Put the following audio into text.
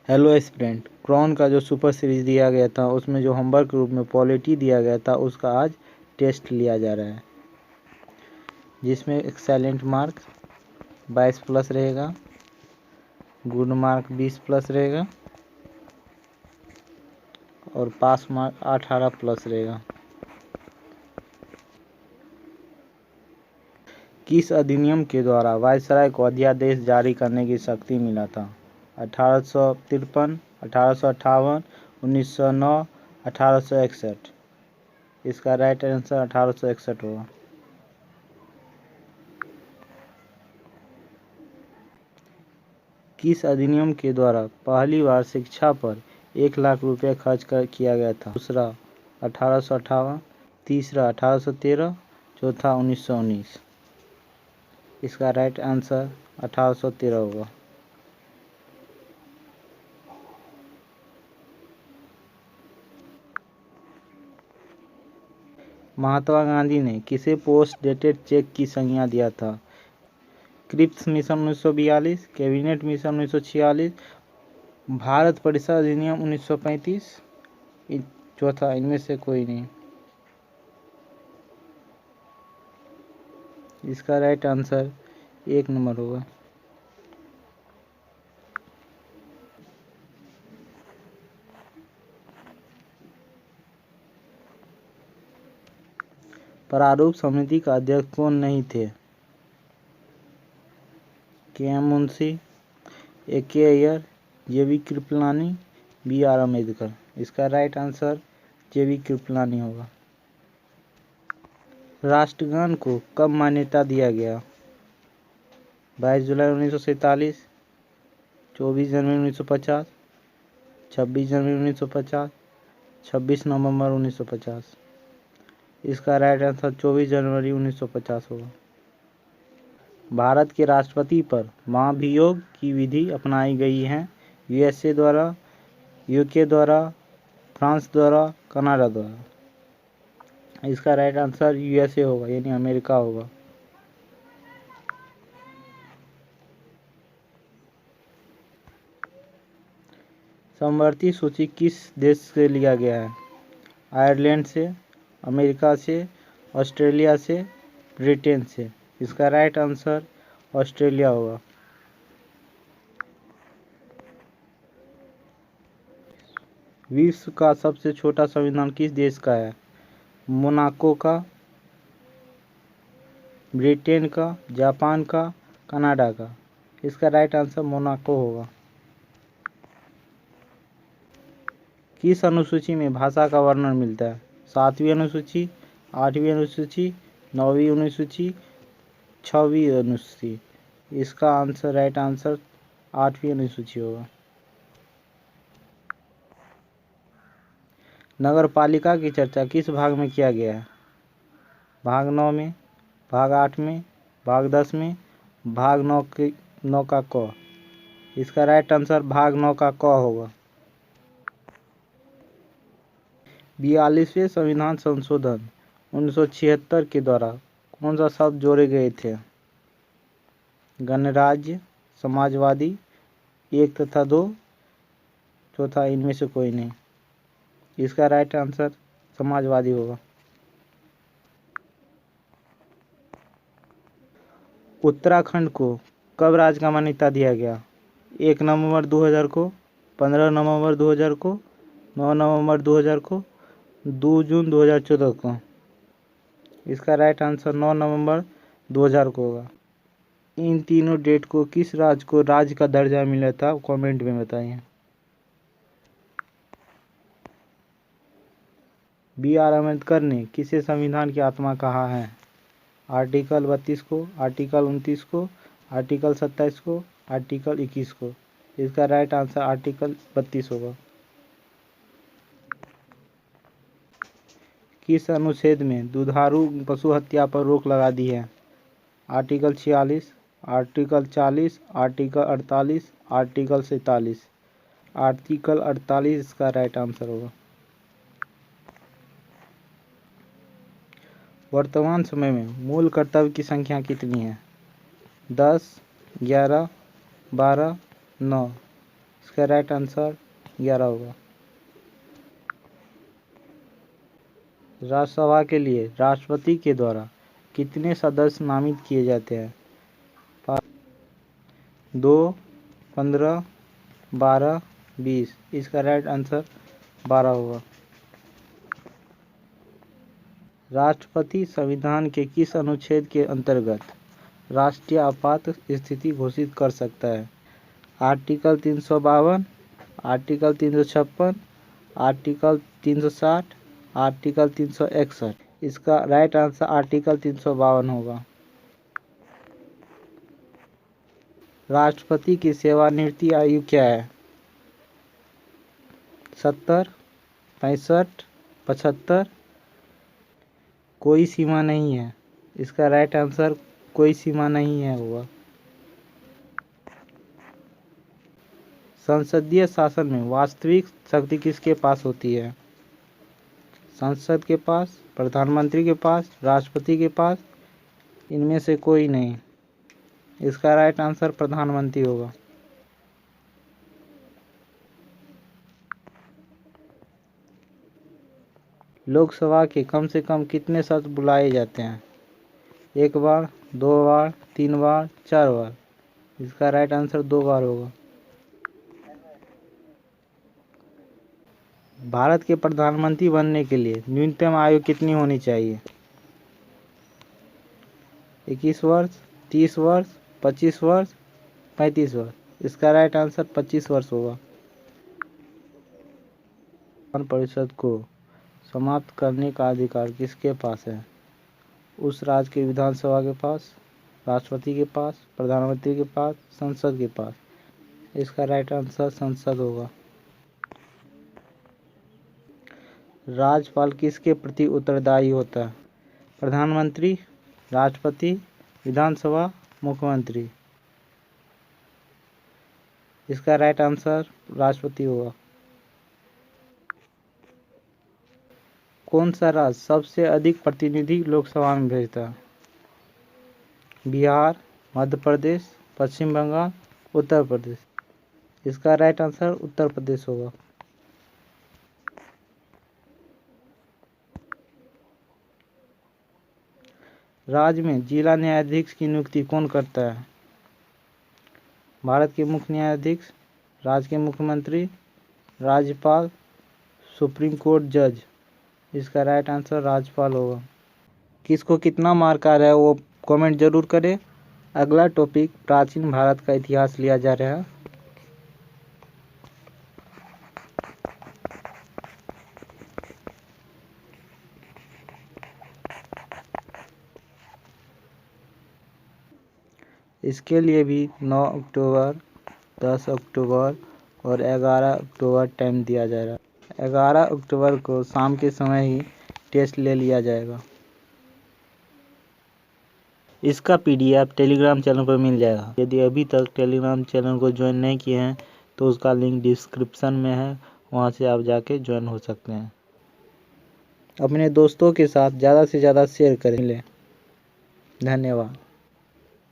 Hello student, Crohn का जो super series दिया गया था उसमें जो होमवर्क के रूप में पॉलिटी दिया गया था उसका आज टेस्ट लिया जा रहा है, जिसमें एक्सेलेंट मार्क 22 प्लस रहेगा, गुड मार्क 20 प्लस रहेगा और पास मार्क 18 प्लस रहेगा। किस अधिनियम के द्वारा वायसराय को अध्यादेश जारी करने की शक्ति मिला था? 1853, 1858, 1909, 1861। इसका राइट आंसर 1861 होगा। किस अधिनियम के द्वारा पहली बार शिक्षा पर 1 लाख रुपये खर्च किया गया था? दूसरा 1858, तीसरा 1813, चौथा 1919। इसका राइट आंसर 1813 होगा। महात्मा गांधी ने किसे पोस्ट डेटेड चेक की संज्ञा दिया था? Cripps mission 1942, cabinet mission 1946, Bharat परिषद अधिनियम 1935, चौथा इनमें से कोई नहीं। इसका राइट आंसर 1 नंबर होगा। प्रारूप समिति का अध्यक्ष कौन नहीं थे? K M. Munshi, A K. Aiyar, J B. Kripalani, B R. Ambedkar. इसका राइट आंसर जे.बी. कृपलानी होगा। राष्ट्रगान को कब मान्यता दिया गया? 22 जुलाई 1947, 24 जनवरी 1950, 26 जनवरी 1950, 26 नवंबर 1950। इसका राइट आंसर 24 जनवरी 1950 होगा। भारत के राष्ट्रपति पर महाभियोग की विधि अपनाई गई है? यूएसए द्वारा, यूके द्वारा, फ्रांस द्वारा, कनाडा द्वारा। इसका राइट आंसर यूएसए होगा, यानी अमेरिका होगा। समवर्ती सूची किस देश से लिया गया है? आयरलैंड से, अमेरिका से, ऑस्ट्रेलिया से, ब्रिटेन से। इसका राइट आंसर ऑस्ट्रेलिया होगा। विश्व का सबसे छोटा संविधान किस देश का है? मोनाको का, ब्रिटेन का, जापान का, कनाडा का। इसका राइट आंसर मोनाको होगा। किस अनुसूची में भाषा का वर्णन मिलता है? 7वीं अनुसूची, 8वीं अनुसूची, 9वीं अनुसूची, 6वीं अनुसूची। इसका आंसर राइट आंसर 8वीं अनुसूची होगा। नगर पालिका की चर्चा किस भाग में किया गया है? भाग 9 में, भाग 8 में, भाग 10 में, भाग 9 का क। इसका राइट आंसर भाग 9 का क होगा। 42वें संविधान संशोधन 1976 के द्वारा कौन सा शब्द जोड़े गए थे? गणराज्य, समाजवादी, 1 तथा 2, चौथा इनमें से कोई नहीं। इसका राइट आंसर समाजवादी होगा। उत्तराखंड को कब राज्य का मान्यता दिया गया? 1 नवंबर 2000 को, 15 नवंबर 2000 को, 9 नवंबर 2000 को, 2 जून 2014 को। इसका राइट आंसर 9 नवंबर 2000 को होगा। इन तीनों डेट को किस राज्य को राज्य का दर्जा मिला था? कमेंट में बताइए। बी.आर. अम्बेडकर ने किसे संविधान की आत्मा कहा है? आर्टिकल 32 को, आर्टिकल 29 को, आर्टिकल 27 को, आर्टिकल 21 को। इसका राइट आंसर आर्टिकल 32 होगा। किस अनुच्छेद में दुधारू पशु हत्या पर रोक लगा दी है? Article 46, article 40, article 48, article 47। Article 48 इसका राइट आंसर होगा। वर्तमान समय में मूल कर्तव्य की संख्या कितनी है? 10, 11, 12, 9। इसका राइट आंसर 11 होगा। राज्यसभा के लिए राष्ट्रपति के द्वारा कितने सदस्य नामित किए जाते हैं? 2, 15, 12, 20। इसका राइट आंसर 12 होगा। राष्ट्रपति संविधान के किस अनुच्छेद के अंतर्गत राष्ट्रीय आपात स्थिति घोषित कर सकता है? Article 352, article 356, article 360, article 361। इसका राइट आंसर आर्टिकल 352 होगा। राष्ट्रपति की सेवानिवृत्ति आयु क्या है? 70, 65, 75। कोई सीमा नहीं है। इसका राइट आंसर कोई सीमा नहीं है होगा। संसदीय शासन में वास्तविक शक्ति किसके पास होती है? संसद के पास, प्रधानमंत्री के पास, राष्ट्रपति के पास, इनमें से कोई नहीं। इसका राइट आंसर प्रधानमंत्री होगा। लोकसभा के कम से कम कितने सत्र बुलाए जाते हैं? 1 बार, 2 बार, 3 बार, 4 बार। इसका राइट आंसर 2 बार होगा। भारत के प्रधानमंत्री बनने के लिए न्यूनतम आयु कितनी होनी चाहिए? 21 वर्ष, 30 वर्ष, 25 वर्ष, 35 वर्ष। इसका राइट आंसर 25 वर्ष होगा। विधान परिषद को समाप्त करने का अधिकार किसके पास है? उस राज्य के विधानसभा के पास, राष्ट्रपति के पास, प्रधानमंत्री के पास, संसद के पास। इसका राइट आंसर संसद होगा। राज्यपाल किसके प्रति उत्तरदायी होता है? प्रधानमंत्री, राष्ट्रपति, विधानसभा, मुख्यमंत्री। इसका राइट आंसर राष्ट्रपति होगा। कौन सा राज्य सबसे अधिक प्रतिनिधि लोकसभा में भेजता है? बिहार, मध्य प्रदेश, पश्चिम बंगाल, उत्तर प्रदेश। इसका राइट आंसर उत्तर प्रदेश होगा। राज्य में जिला न्यायाधीश की नियुक्ति कौन करता है? भारत के मुख्य न्यायाधीश, राज्य के मुख्यमंत्री, राज्यपाल, सुप्रीम कोर्ट जज। इसका राइट आंसर राज्यपाल होगा। किसको कितना मार्क आ रहा है वो कमेंट जरूर करें। अगला टॉपिक प्राचीन भारत का इतिहास लिया जा रहा है। इसके लिए भी 9 अक्टूबर, 10 अक्टूबर और 11 अक्टूबर टाइम दिया जा रहा है। 11 अक्टूबर को शाम के समय ही टेस्ट ले लिया जाएगा। इसका PDF टेलीग्राम चैनल पर मिल जाएगा। यदि अभी तक टेलीग्राम चैनल को ज्वाइन नहीं किए हैं तो उसका लिंक डिस्क्रिप्शन में है, वहां से आप जाके ज्वाइन हो सकते हैं। अपने दोस्तों के साथ ज़्यादा से ज़्यादा शेयर करें। धन्यवाद।